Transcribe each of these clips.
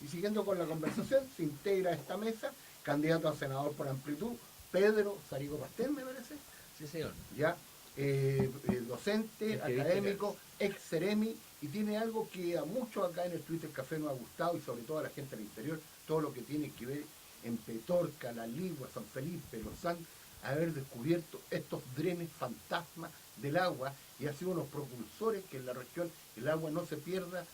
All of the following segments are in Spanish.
Y siguiendo con la conversación, se integra a esta mesa, candidato a senador por amplitud, Pedro Sarico Pastel, me parece, Sí, señor. ya, docente, académico, ex Ceremi, y tiene algo que a muchos acá en el Twitter Café nos ha gustado, y sobre todo a la gente del interior, todo lo que tiene que ver en Petorca, La Ligua, San Felipe, Lozán, haber descubierto estos drenes fantasmas del agua y ha sido unos propulsores que en la región el agua no se pierda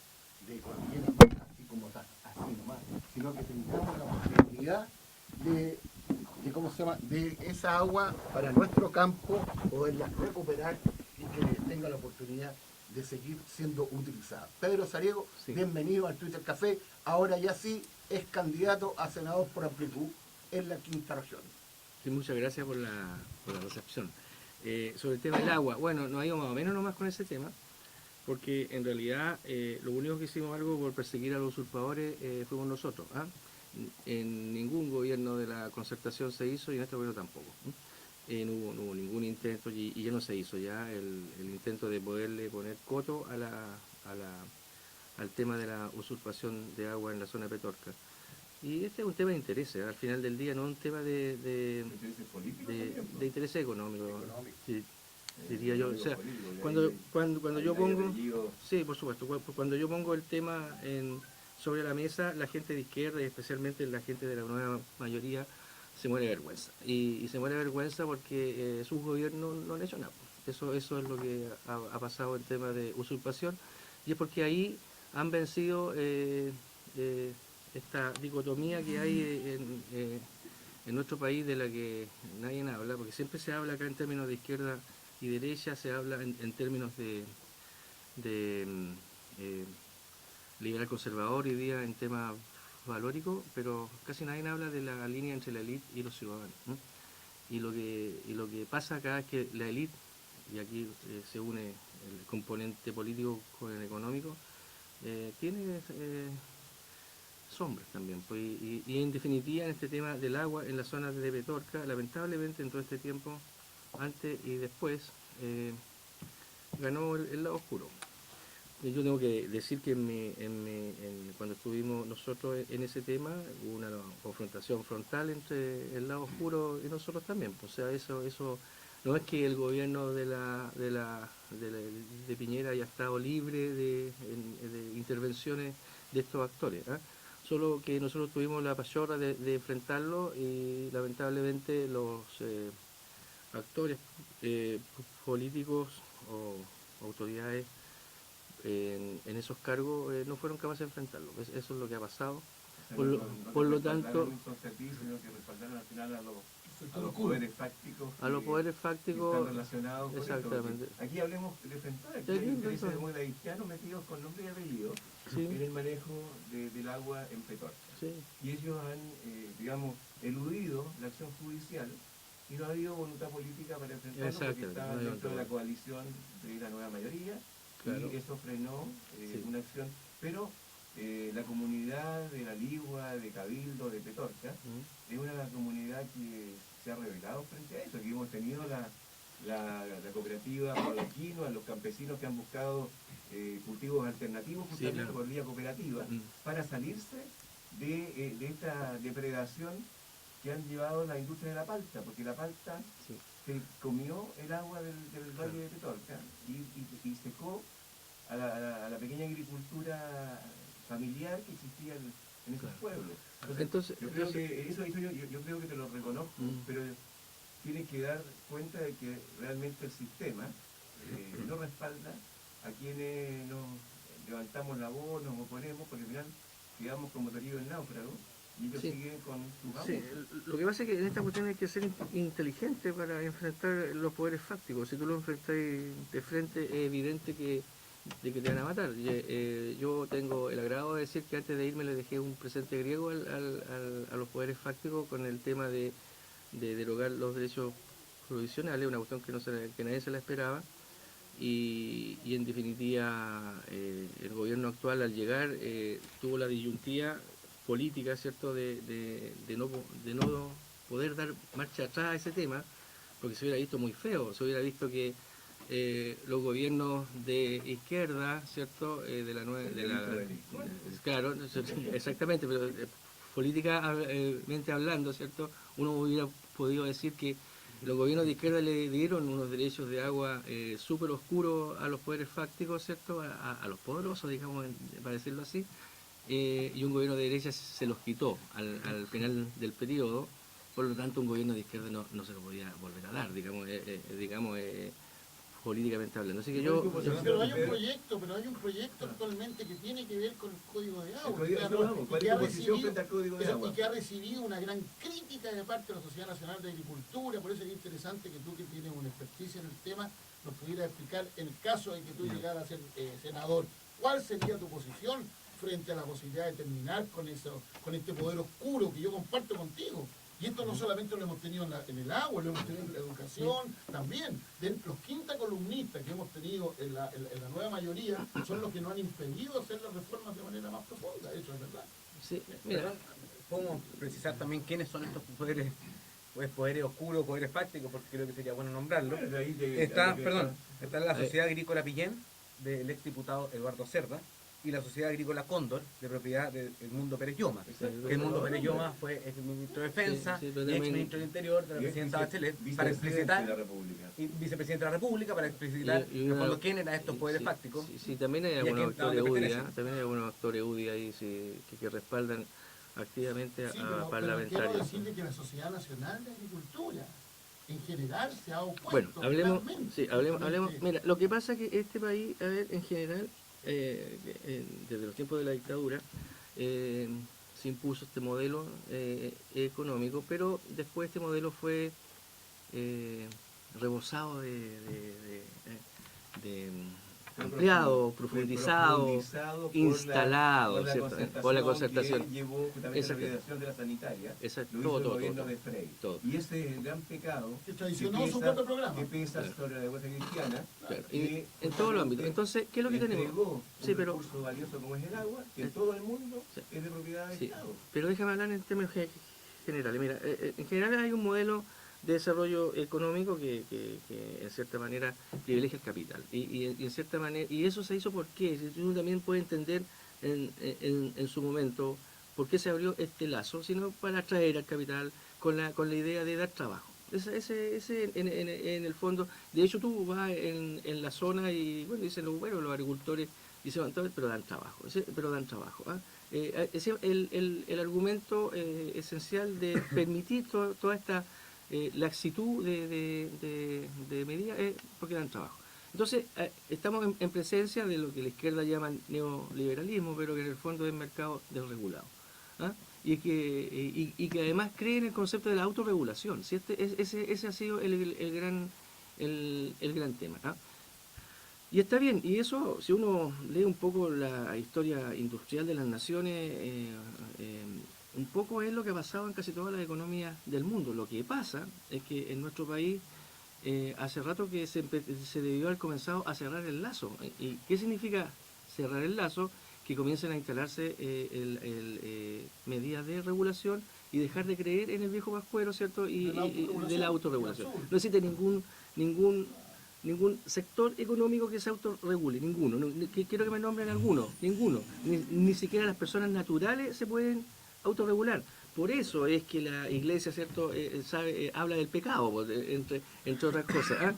de cuando llega más, así como está, así nomás, sino que tengamos la posibilidad de cómo se llama, de esa agua para nuestro campo, poderla recuperar y que tenga la oportunidad de seguir siendo utilizada. Pedro Sariego, Sí. bienvenido al Twitter Café. Ahora ya sí es candidato a senador por amplitud en la quinta región. Sí, muchas gracias por la recepción. Sobre el tema del agua, bueno, nos ha ido más o menos nomás con ese tema, porque en realidad lo único que hicimos algo por perseguir a los usurpadores fuimos nosotros. ¿Ah? En ningún gobierno de la concertación se hizo y en este gobierno tampoco. No hubo ningún intento y ya no se hizo ya el intento de poderle poner coto al tema de la usurpación de agua en la zona de Petorca. Y este es un tema de interés, al final del día no es un tema ¿Intereses políticos también? de interés económico, Económico. sí, diría yo. O sea, Políticos, de cuando, ahí cuando yo hay pongo, apellidos. sí, por supuesto, cuando yo pongo el tema sobre la mesa, la gente de izquierda y especialmente la gente de la nueva mayoría se muere de vergüenza. Y se muere de vergüenza porque sus gobiernos no han hecho nada. Eso es lo que ha pasado en tema de usurpación y es porque ahí han vencido esta dicotomía que hay en nuestro país de la que nadie habla, porque siempre se habla acá en términos de izquierda y derecha, se habla en términos de liberal conservador hoy día en temas valóricos, pero casi nadie habla de la línea entre la élite y los ciudadanos, ¿no? Y lo que pasa acá es que la élite, y aquí se une el componente político con el económico, tiene sombras también. Pues, y en definitiva, en este tema del agua en la zona de Petorca, lamentablemente en todo este tiempo, antes y después, ganó el lado oscuro. Y yo tengo que decir que cuando estuvimos nosotros en ese tema, hubo una confrontación frontal entre el lado oscuro y nosotros también. O sea, eso no es que el gobierno de Piñera haya estado libre de intervenciones de estos actores, ¿eh? Solo que nosotros tuvimos la pachorra de enfrentarlo y lamentablemente los actores políticos o autoridades en esos cargos no fueron capaces de enfrentarlo. Eso es lo que ha pasado. Por lo tanto, Sino que respaldaron al final a los poderes fácticos a los poderes que fácticos, están relacionados con exactamente. esto. Aquí hablemos de frente, aquí hay intereses muy haitianos metidos con nombre y apellido Sí. en el manejo del agua en Petorca. Sí. Y ellos han, digamos, eludido la acción judicial y no ha habido voluntad política para enfrentarlo porque estaban dentro de la coalición de la nueva mayoría. Claro. Y eso frenó Sí. una acción, pero la comunidad de La Ligua, de Cabildo, de Petorca, es una comunidad que se ha rebelado frente a eso. Aquí hemos tenido la cooperativa Paulaquino, a los campesinos que han buscado cultivos alternativos justamente, sí, claro, por vía cooperativa, para salirse de esta depredación que han llevado la industria de la palta, porque la palta, sí, se comió el agua del valle de Petorca y secó a la pequeña agricultura familiar que existía en esos pueblos. Entonces, yo creo que yo creo que te lo reconozco, pero tienes que dar cuenta de que realmente el sistema no respalda a quienes nos levantamos la voz, nos oponemos, porque al final quedamos como tenidos en náufrago. Y ellos, sí, siguen con su vamos. Sí, lo que pasa es que en esta cuestión hay que ser inteligente para enfrentar los poderes fácticos. Si tú lo enfrentas de frente, es evidente de que te van a matar. Yo tengo el agrado de decir que antes de irme le dejé un presente griego a los poderes fácticos con el tema de derogar los derechos provisionales, una cuestión que nadie se la esperaba. Y en definitiva, el gobierno actual al llegar tuvo la disyuntiva política, ¿cierto?, de no poder dar marcha atrás a ese tema, porque se hubiera visto muy feo, se hubiera visto que los gobiernos de izquierda, ¿cierto? Claro, exactamente, pero políticamente hablando, ¿cierto? Uno hubiera podido decir que los gobiernos de izquierda le dieron unos derechos de agua súper oscuros a los poderes fácticos, ¿cierto? A los poderosos, digamos, para decirlo así, y un gobierno de derecha se los quitó al final del periodo. Por lo tanto, un gobierno de izquierda no se lo podía volver a dar, digamos, políticamente hablando. Así que pero hay un proyecto actualmente que tiene que ver con el Código de Agua. ¿Cuál es tu posición frente al Código de Agua? Y que ha recibido una gran crítica de parte de la Sociedad Nacional de Agricultura. Por eso es interesante que tú, que tienes una experticia en el tema, nos pudieras explicar, en el caso de que tú llegaras a ser senador, ¿cuál sería tu posición frente a la posibilidad de terminar con este poder oscuro que yo comparto contigo? Y esto no solamente lo hemos tenido en el agua, lo hemos tenido en la educación, también. Los 50 columnistas que hemos tenido en la nueva mayoría son los que nos han impedido hacer las reformas de manera más profunda, eso es verdad. Sí, mira, podemos precisar también quiénes son estos poderes, poderes oscuros, poderes fácticos, porque creo que sería bueno nombrarlo. Está la Sociedad Agrícola Pillén, del exdiputado Eduardo Cerda, y la Sociedad Agrícola Cóndor, de propiedad del Mundo Pérez Lloma. El Mundo Pérez Lloma fue ex ministro de Defensa y ex ministro del Interior de la presidenta Bachelet, para explicitar, y vicepresidente de la República, para explicitar en el fondo quién eran estos poderes fácticos. Sí, también hay algunos actores UDI ahí que respaldan activamente a parlamentarios. Pero quiero decirle que la Sociedad Nacional de Agricultura en general se ha opuesto. Bueno, hablemos. Mira, lo que pasa es que este país, a ver, en general, desde los tiempos de la dictadura, se impuso este modelo económico, pero después este modelo fue rebosado de ampliado, profundizado, instalado, por la concertación. Que llevó también la liberación de la sanitaria, lo hizo el gobierno de Frey. Y ese es el gran pecado que traicionó su propio programa, que pesa sobre la democracia cristiana, en todos los ámbitos. Entonces, ¿qué es lo que tenemos? Un recurso valioso como es el agua, que en todo el mundo es de propiedad del Estado. Pero déjame hablar en términos generales. Mira, en general hay un modelo de desarrollo económico que en cierta manera privilegia el capital y en cierta manera, y eso se hizo porque uno también puede entender en su momento por qué se abrió este lazo, sino para atraer al capital con la idea de dar trabajo. Ese en el fondo, de hecho tú vas en la zona y bueno, dicen los agricultores dicen, pero dan trabajo, ¿ah? El argumento esencial de permitir toda esta laxitud de medidas es porque dan trabajo. Entonces, estamos en presencia de lo que la izquierda llama neoliberalismo, pero que en el fondo es mercado desregulado. ¿Ah? Y que además cree en el concepto de la autorregulación. ¿Sí? Ese ha sido el gran tema. ¿Ah? Y está bien, y eso, si uno lee un poco la historia industrial de las naciones, un poco es lo que ha pasado en casi todas las economías del mundo. Lo que pasa es que en nuestro país hace rato que se debió haber comenzado a cerrar el lazo. ¿Y qué significa cerrar el lazo? Que comiencen a instalarse medidas de regulación y dejar de creer en el viejo pascuero, ¿cierto? Y de la autorregulación. No existe ningún sector económico que se autorregule, ninguno. Quiero que me nombren alguno, ninguno. Ni siquiera las personas naturales se pueden autorregular. Por eso es que la Iglesia, ¿cierto?, habla del pecado, entre otras cosas. ¿Ah?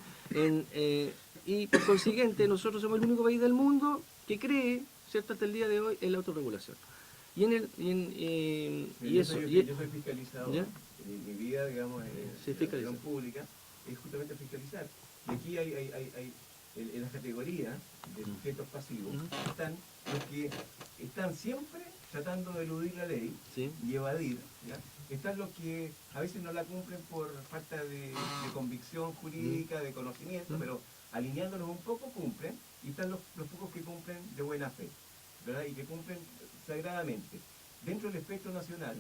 Y por consiguiente, nosotros somos el único país del mundo que cree, ¿cierto?, hasta el día de hoy, en la autorregulación. Yo soy fiscalizador. Mi vida, digamos, en la gestión pública es justamente fiscalizar. Y aquí hay en las categorías de sujetos pasivos están los que están siempre tratando de eludir la ley, ¿sí?, y evadir, ¿ya? Están los que a veces no la cumplen por falta de convicción jurídica, de conocimiento, pero alineándolos un poco cumplen, y están los pocos que cumplen de buena fe, ¿verdad? Y que cumplen sagradamente. Dentro del espectro nacional,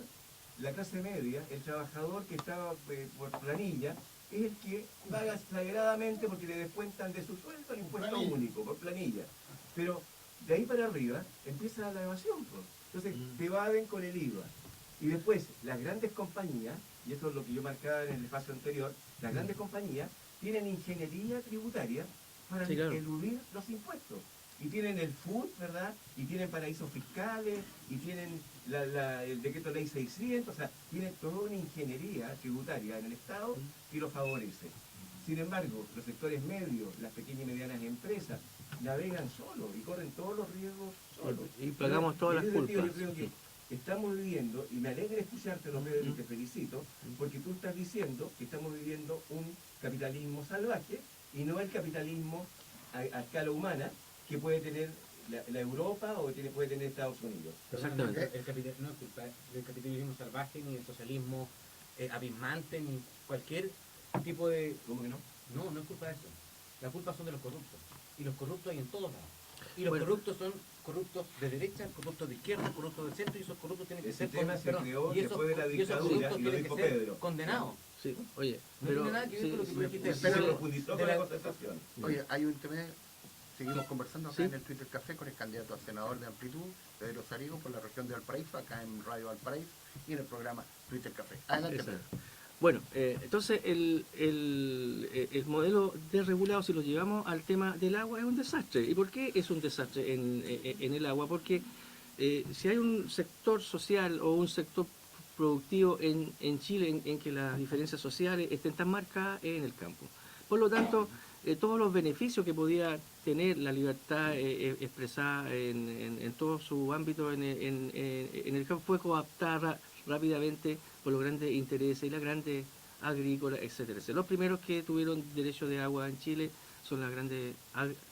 la clase media, el trabajador que está por planilla, es el que paga sagradamente porque le descuentan de su sueldo el impuesto único, por planilla. Pero de ahí para arriba empieza la evasión, pues. Entonces te evaden con el IVA. Y después las grandes compañías, y esto es lo que yo marcaba en el espacio anterior, las grandes compañías tienen ingeniería tributaria para Sí, claro. eludir los impuestos. Y tienen el FUT, ¿verdad? Y tienen paraísos fiscales, y tienen el decreto ley 600, o sea, tienen toda una ingeniería tributaria en el Estado que lo favorece. Sin embargo, los sectores medios, las pequeñas y medianas empresas, navegan solos y corren todos los riesgos solos. Y pagamos todas las culpas. Yo creo que estamos viviendo, y me alegra escucharte los medios y te felicito, porque tú estás diciendo que estamos viviendo un capitalismo salvaje y no el capitalismo a escala humana que puede tener la Europa o puede tener Estados Unidos. Exactamente. No es culpa del capitalismo salvaje, ni del socialismo abismante, ni cualquier tipo de... ¿Cómo que no? No, no es culpa de eso. La culpa son de los corruptos. Y los corruptos hay en todos lados. Y los Bueno. corruptos son corruptos de derecha, corruptos de izquierda, corruptos del centro, y esos corruptos tienen que El ser sistema se creó y esos después de la dictadura corruptos y lo tienen dijo que ser Pedro. condenados. Sí, oye, No pero... tiene nada que ver con lo que tú dijiste. Se Pero- profundizó con la concentración. Oye, hay un tema, seguimos conversando acá Sí. en el Twitter Café con el candidato a senador de Amplitud, Pedro Sarigo, por la región de Valparaíso, acá en Radio Valparaíso, y en el programa Twitter Café. Adelante, Exacto. Pedro. Bueno, entonces el modelo desregulado, si lo llevamos al tema del agua, es un desastre. ¿Y por qué es un desastre en el agua? Porque si hay un sector social o un sector productivo en Chile en que las diferencias sociales estén tan marcadas, es en el campo. Por lo tanto, todos los beneficios que podía tener la libertad expresada en todo su ámbito en el campo fue coaptada rápidamente por los grandes intereses y las grandes agrícolas, etcétera, etcétera. Los primeros que tuvieron derecho de agua en Chile son las grandes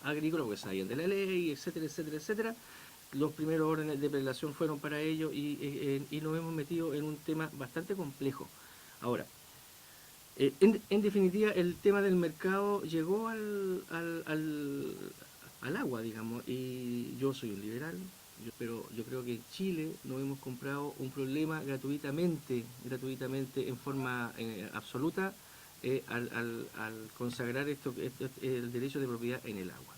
agrícolas, porque sabían de la ley, etcétera, etcétera, etcétera. Los primeros órdenes de prelación fueron para ello y nos hemos metido en un tema bastante complejo. Ahora, en definitiva, el tema del mercado llegó al agua, digamos, y yo soy un liberal, pero yo creo que en Chile nos hemos comprado un problema gratuitamente en forma absoluta, al consagrar el derecho de propiedad en el agua.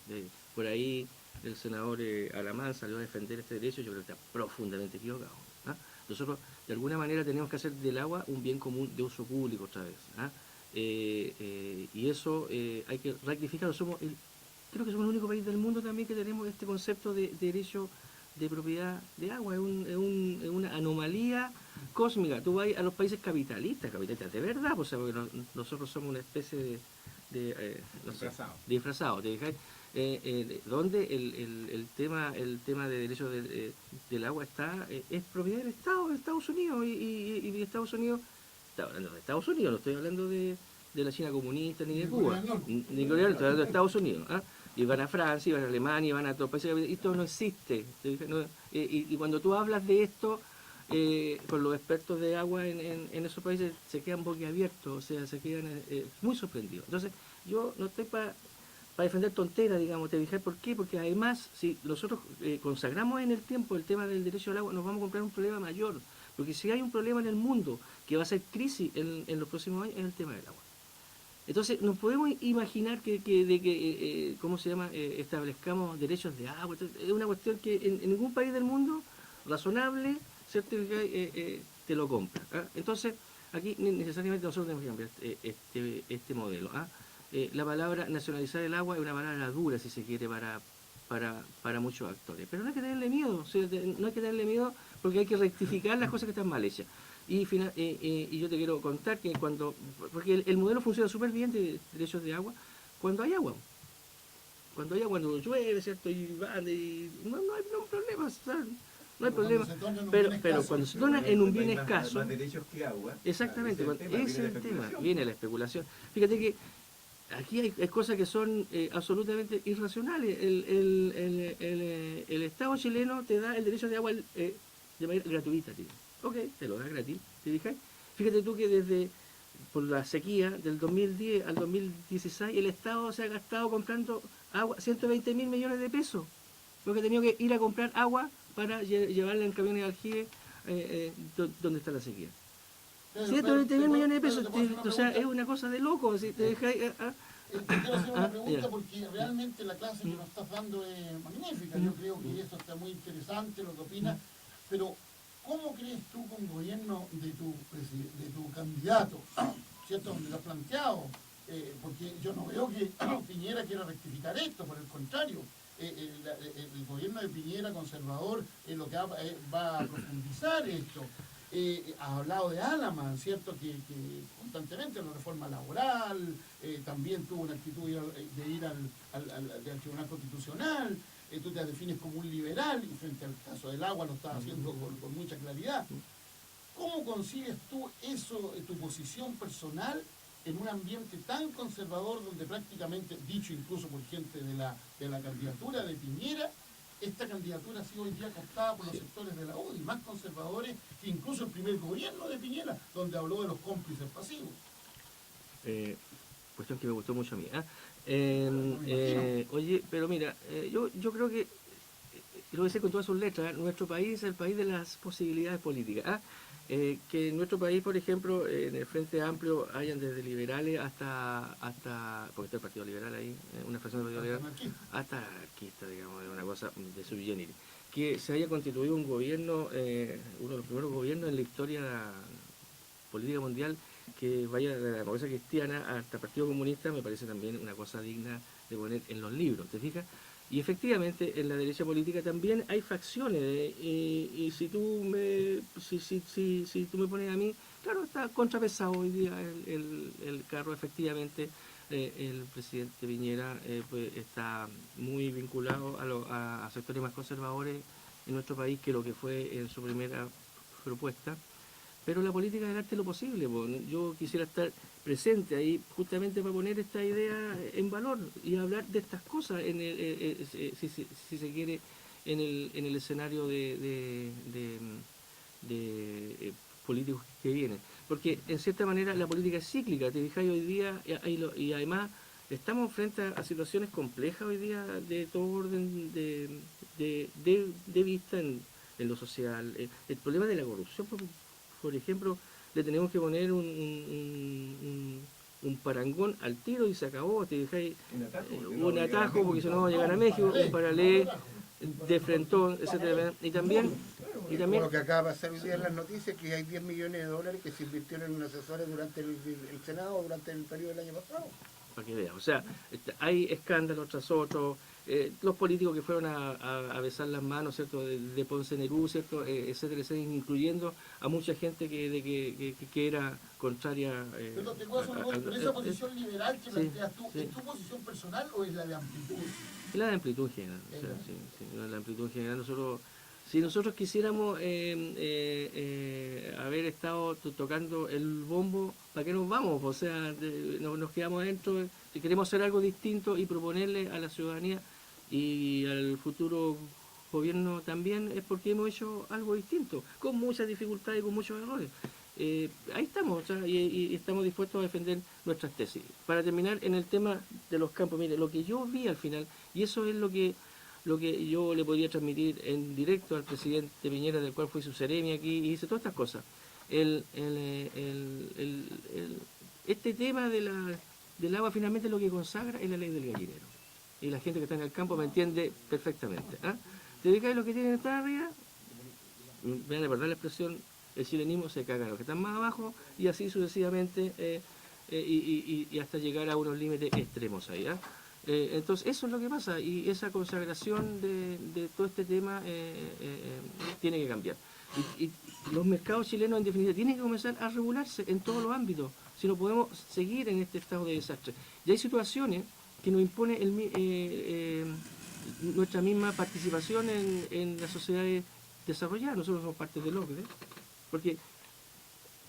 Por ahí el senador Alamán salió a defender este derecho, yo creo que está profundamente equivocado. ¿Ah? Nosotros, de alguna manera, tenemos que hacer del agua un bien común de uso público otra vez. ¿Ah? Y eso hay que rectificarlo. Creo que somos el único país del mundo también que tenemos este concepto de derecho de propiedad de agua. Es una anomalía cósmica. Tú vas a los países capitalistas de verdad, pues, porque nosotros somos una especie de disfrazado, ¿te fijas? Donde el tema de derecho del agua es propiedad del Estado, de Estados Unidos, y Estados Unidos, está hablando de Estados Unidos, no estoy hablando de la China comunista ni de Cuba, ni Corea, estoy hablando de Estados Unidos. ¿Ah? Y van a Francia, y van a Alemania, y van a otros países, y esto no existe. Y cuando tú hablas de esto con los expertos de agua en esos países, se quedan boquiabiertos, o sea, se quedan muy sorprendidos. Entonces, yo no estoy para defender tonteras, digamos, ¿te fijas por qué? Porque además, si nosotros consagramos en el tiempo el tema del derecho al agua, nos vamos a comprar un problema mayor. Porque si hay un problema en el mundo que va a ser crisis en los próximos años, es el tema del agua. Entonces, nos podemos imaginar ¿cómo se llama? Establezcamos derechos de agua. Entonces, es una cuestión que en ningún país del mundo razonable, ¿cierto? Te lo compra. ¿Ah? Entonces, aquí necesariamente nosotros tenemos que cambiar este modelo. ¿Ah? La palabra nacionalizar el agua es una palabra dura, si se quiere, para muchos actores. Pero no hay que tenerle miedo, o sea, no hay que tenerle miedo porque hay que rectificar las cosas que están mal hechas. Y yo te quiero contar que porque el modelo funciona súper bien de derechos de agua cuando hay agua. Cuando llueve, ¿cierto? Y no hay problema, ¿sabes? No hay problema. Pero cuando se torna en un bien escaso. Más derechos que agua. Exactamente, ese es el tema, viene la especulación. Fíjate que aquí hay cosas que son absolutamente irracionales. El Estado chileno te da el derecho de agua de manera gratuita, tío. Ok, te lo da gratis, ¿te fijas? Fíjate tú que por la sequía del 2010 al 2016 el Estado se ha gastado comprando agua 120 mil millones de pesos, porque ha tenido que ir a comprar agua para llevarla en camiones de aljibe donde está la sequía. 120 mil millones de pesos, o sea, es una cosa de loco. Si te dejas, te quiero hacer una pregunta porque realmente la clase que nos estás dando es magnífica. Yo creo que eso está muy interesante, lo que opinas, pero ¿cómo crees tú con gobierno de tu candidato, ¿cierto? Donde lo has planteado, porque yo no veo que Piñera quiera rectificar esto, por el contrario. El gobierno de Piñera conservador es lo que va a profundizar esto. Ha hablado de Alaman, ¿cierto? Que constantemente la reforma laboral, también tuvo una actitud de ir al Tribunal Constitucional. Tú te defines como un liberal y frente al caso del agua lo estás haciendo con mucha claridad. ¿Cómo concibes tú eso, tu posición personal, en un ambiente tan conservador donde prácticamente, dicho incluso por gente de la candidatura de Piñera, esta candidatura ha sido hoy día cooptada por los sectores de la UDI, más conservadores que incluso el primer gobierno de Piñera, donde habló de los cómplices pasivos? Cuestión que me gustó mucho a mí. Oye, pero mira, yo creo que, lo voy a decir con todas sus letras, nuestro país es el país de las posibilidades políticas. Que en nuestro país, por ejemplo, en el Frente Amplio hayan desde liberales hasta porque está el Partido Liberal ahí, una fracción del Partido Liberal, hasta anarquista, digamos, es una cosa de sui generis. Que se haya constituido un gobierno, uno de los primeros gobiernos en la historia política mundial, que vaya de la democracia cristiana hasta el Partido Comunista, me parece también una cosa digna de poner en los libros, ¿te fijas? Y efectivamente en la derecha política también hay facciones, y si tú me pones a mí, claro, está contrapesado hoy día el carro, efectivamente. El presidente Piñera pues está muy vinculado a sectores más conservadores en nuestro país que lo que fue en su primera propuesta. Pero la política es el arte de lo posible. Yo quisiera estar presente ahí justamente para poner esta idea en valor y hablar de estas cosas, si se quiere, en el escenario de políticos que vienen. Porque en cierta manera la política es cíclica, te fijas hoy día, y además estamos frente a situaciones complejas hoy día de todo orden de vista en lo social. El problema de la corrupción, por ejemplo, le tenemos que poner un parangón al tiro y se acabó. Te dejáis un atajo porque si no va a llegar a México, un paralé de frentón, etcétera. Y también lo que acaba de pasar hoy día en las noticias, que hay 10 millones de dólares que se invirtieron en asesores durante el Senado, durante el periodo del año pasado. Para que vean, o sea, hay escándalos tras otros. Los políticos que fueron a besar las manos, ¿cierto?, de Ponce Nerú, ¿cierto?, etcétera, incluyendo a mucha gente que era contraria. Pero esa posición liberal que planteas tú, ¿es tu posición personal o es la de amplitud? Es la de amplitud en general. O sea, sí, la de amplitud en general. Si nosotros quisiéramos haber estado tocando el bombo, ¿para qué nos vamos? O sea, nos quedamos adentro. Si queremos hacer algo distinto y proponerle a la ciudadanía y al futuro gobierno también, es porque hemos hecho algo distinto, con muchas dificultades y con muchos errores. Ahí estamos, o sea, y estamos dispuestos a defender nuestras tesis. Para terminar, en el tema de los campos, mire, lo que yo vi al final, y eso es lo que yo le podría transmitir en directo al presidente Piñera, del cual fui su seremi aquí, y hice todas estas cosas. Este tema del agua finalmente lo que consagra es la ley del gallinero. Y la gente que está en el campo me entiende perfectamente. Te dedicas a los que tienen que estar arriba, vean, de verdad la expresión, el chilenismo se caga a los que están más abajo, y así sucesivamente, y hasta llegar a unos límites extremos ahí. Entonces eso es lo que pasa, y esa consagración de todo este tema tiene que cambiar. Y los mercados chilenos, en definitiva, tienen que comenzar a regularse en todos los ámbitos, si no podemos seguir en este estado de desastre. Y hay situaciones que nos impone nuestra misma participación en las sociedades desarrolladas. Nosotros somos parte del OCDE, porque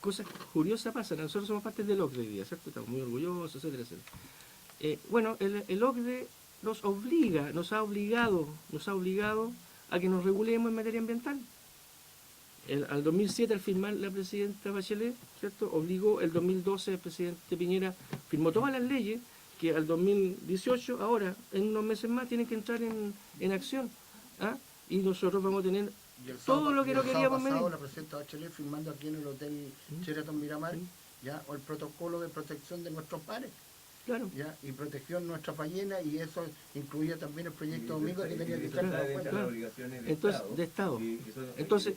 cosas curiosas pasan. Nosotros somos parte del OCDE hoy día, ¿cierto? Estamos muy orgullosos, etcétera, etcétera. Bueno, el OCDE nos ha obligado a que nos regulemos en materia ambiental. Al 2007, al firmar la presidenta Bachelet, ¿cierto?, obligó. El 2012 el presidente Piñera firmó todas las leyes que al 2018, ahora, en unos meses más, tienen que entrar en acción. Y nosotros vamos a tener todo lo que no queríamos medir. La presidenta Bachelet firmando aquí en el Hotel Sheraton Miramar, ¿ya?, o el protocolo de protección de nuestros mares. Claro. ¿Ya? Y protección de nuestras ballenas, y eso incluía también el proyecto Domingo, que tenía que estar las obligaciones de Estado. Entonces,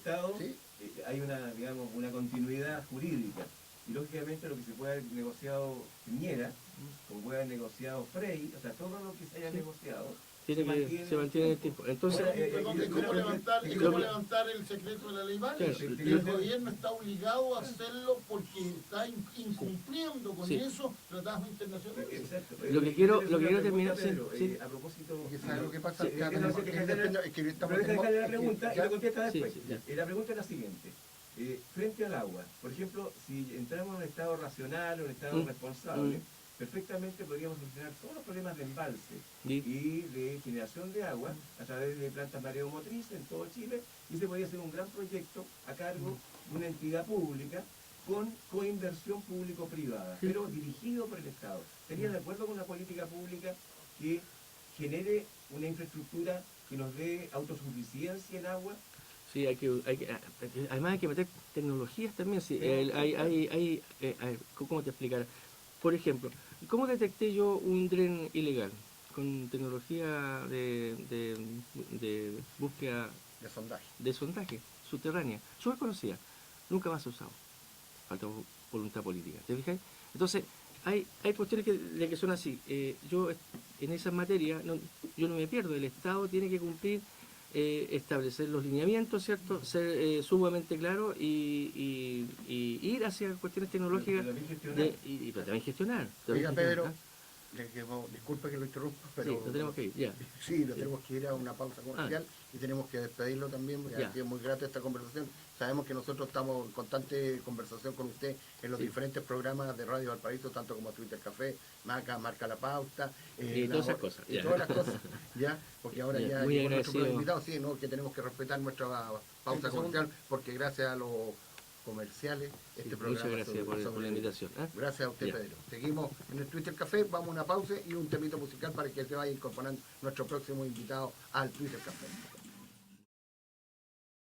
hay una, digamos, una continuidad jurídica. y lógicamente lo que se puede haber negociado Piñera, como puede haber negociado Frey, o sea, todo lo que se haya negociado, se mantiene en el tiempo. Entonces, ¿cómo levantar el secreto de la ley Vale? Claro, El gobierno está obligado a hacerlo porque está incumpliendo con eso tratados internacionales. Exacto. Lo que quiero terminar, Pedro, sí. a propósito, ¿Sabes lo que pasa? Sí, Acá es que no sé tenemos- qué hacer, es que estamos- pero déjame la es que pregunta y ya- lo contesta después. Sí, sí, ya. La pregunta es la siguiente. Frente al agua, por ejemplo, si entramos en un estado racional o un estado responsable, perfectamente podríamos solucionar todos los problemas de embalse y de generación de agua a través de plantas mareomotrices en todo Chile, y se podría hacer un gran proyecto a cargo de una entidad pública con coinversión público-privada, pero dirigido por el Estado. ¿Estarían de acuerdo con una política pública que genere una infraestructura que nos dé autosuficiencia en agua? Sí, además hay que meter tecnologías también. Sí, ¿cómo te explicar? Por ejemplo, ¿cómo detecté yo un dren ilegal? Con tecnología de búsqueda de sondaje. subterránea. Súper conocida. Nunca más se ha usado. Falta voluntad política. ¿Te fijas? Entonces, hay cuestiones de que son así. Yo en esas materias, yo no me pierdo. El Estado tiene que cumplir, establecer los lineamientos, ¿cierto? Ser sumamente claro y ir hacia cuestiones tecnológicas pero también gestionar. Oiga, Pedro, disculpe que lo interrumpa, pero sí, lo tenemos que ir, ya. Sí, lo tenemos que ir a una pausa comercial y tenemos que despedirlo también, porque ha sido muy grata esta conversación. Sabemos que nosotros estamos en constante conversación con usted en los diferentes programas de Radio Valparaíso, tanto como Twitter Café, Marca la Pauta, y todas esas cosas. Y todas las cosas, ya, porque ahora ya muy llegó nuestro agradecido. invitado, sí, ¿no? Que tenemos que respetar nuestra pausa comercial, porque gracias a los comerciales, este programa. Muchas gracias por la invitación. Gracias a usted, Pedro. Seguimos en el Twitter Café, vamos a una pausa y un temito musical para que se vaya incorporando nuestro próximo invitado al Twitter Café.